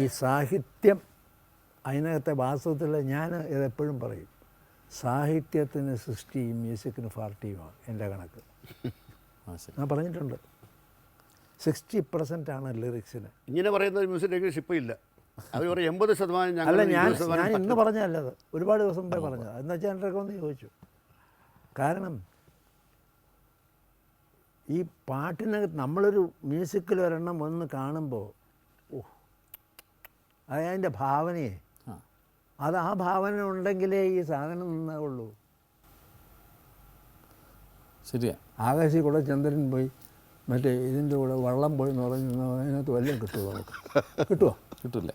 ഈ സാഹിത്യം അതിനകത്തെ വാസ്തവത്തിൽ ഞാൻ ഇതെപ്പോഴും പറയും, സാഹിത്യത്തിന് 60, മ്യൂസിക്കിന് 40 എൻ്റെ കണക്ക്. ഞാൻ പറഞ്ഞിട്ടുണ്ട്. 60% ആണ് ലിറിക്സിന്. ഇങ്ങനെ പറയുന്ന മ്യൂസിക് ഡയറക്ടേഴ്സ് ഇപ്പോൾ ഇല്ല. അവർ പറയും 80%. അല്ല, ഞാൻ ഇന്ന് പറഞ്ഞതല്ലത്, ഒരുപാട് ദിവസം മുമ്പേ പറഞ്ഞത്. എന്ന് വെച്ചാൽ എൻ്റെ ഒന്ന് ചോദിച്ചു. കാരണം ഈ പാട്ടിനകത്ത് നമ്മളൊരു മ്യൂസിക്കിൽ ഒരെണ്ണം വന്ന് കാണുമ്പോൾ അതിൻ്റെ ഭാവനയെ, അത് ആ ഭാവന ഉണ്ടെങ്കിലേ ഈ സാധനം നിന്നാവുള്ളൂ. ശരിയാ. ആകാശി കൂടെ ചന്ദ്രൻ പോയി മറ്റേ ഇതിൻ്റെ കൂടെ വള്ളം പോയി എന്ന് പറഞ്ഞ് അതിനകത്ത് വല്ലതും കിട്ടുമോ? നമുക്ക് കിട്ടുമോ? കിട്ടില്ല.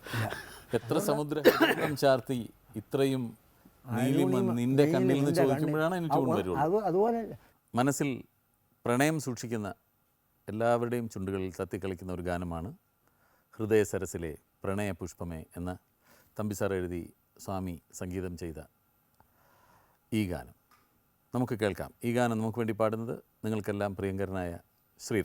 എത്ര സമുദ്രം ചാർത്തി ഇത്രയും നിന്റെ കണ്ണിൽ നിന്ന് ചോദിക്കുമ്പോഴാണ് എനിക്ക് വരുള്ളൂ. അതുപോലെ മനസ്സിൽ പ്രണയം സൂക്ഷിക്കുന്ന എല്ലാവരുടെയും ചുണ്ടുകളിൽ തത്തിക്കളിക്കുന്ന ഒരു ഗാനമാണ് ഹൃദയ സരസിലെ പ്രണയ പുഷ്പമേ എന്ന തമ്പിസാർ എഴുതി സ്വാമി സംഗീതം ചെയ്ത ഈ ഗാനം നമുക്ക് കേൾക്കാം. ഈ ഗാനം നമുക്ക് വേണ്ടി പാടുന്നത് നിങ്ങൾക്കെല്ലാം പ്രിയങ്കരനായ ശ്രീ.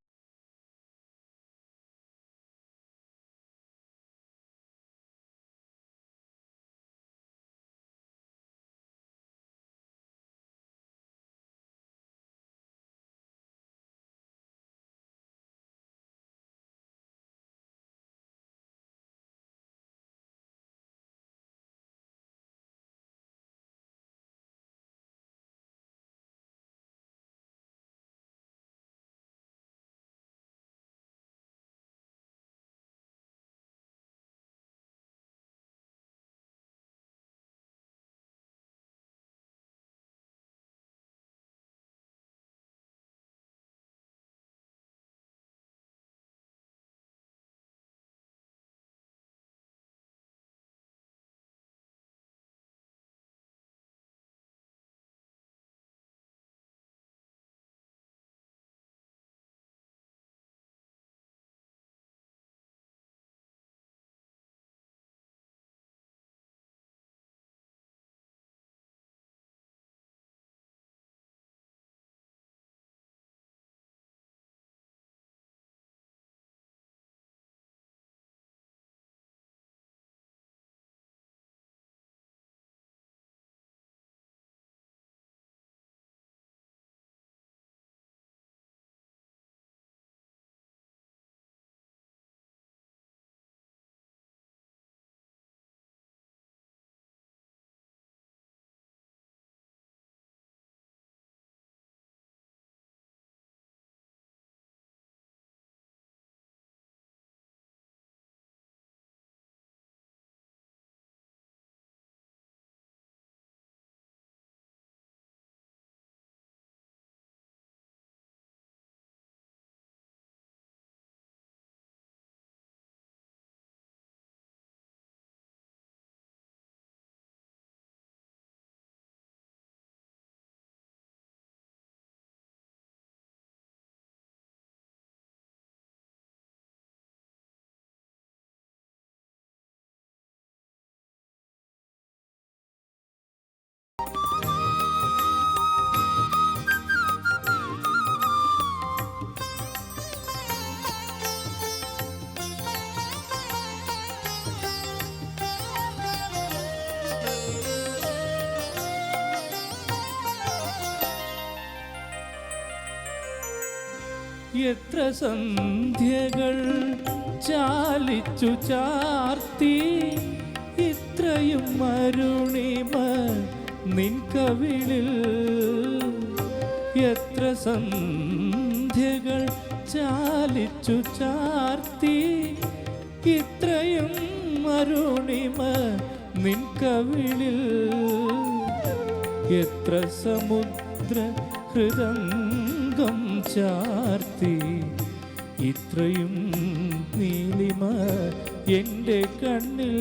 എത്ര സന്ധ്യകൾ ചാലിച്ചു ചാർത്തി ഇത്രയും അരുണിമ നിൻ കവിളിൽ. എത്ര സന്ധ്യകൾ ചാലിച്ചു ചാർത്തി ഇത്രയും അരുണിമ നിൻ കവിളിൽ. എത്ര സമുദ്ര ഹൃദംഗം ചാർത്തി ഇത്രയും നീലിമ എൻ്റെ കണ്ണിൽ.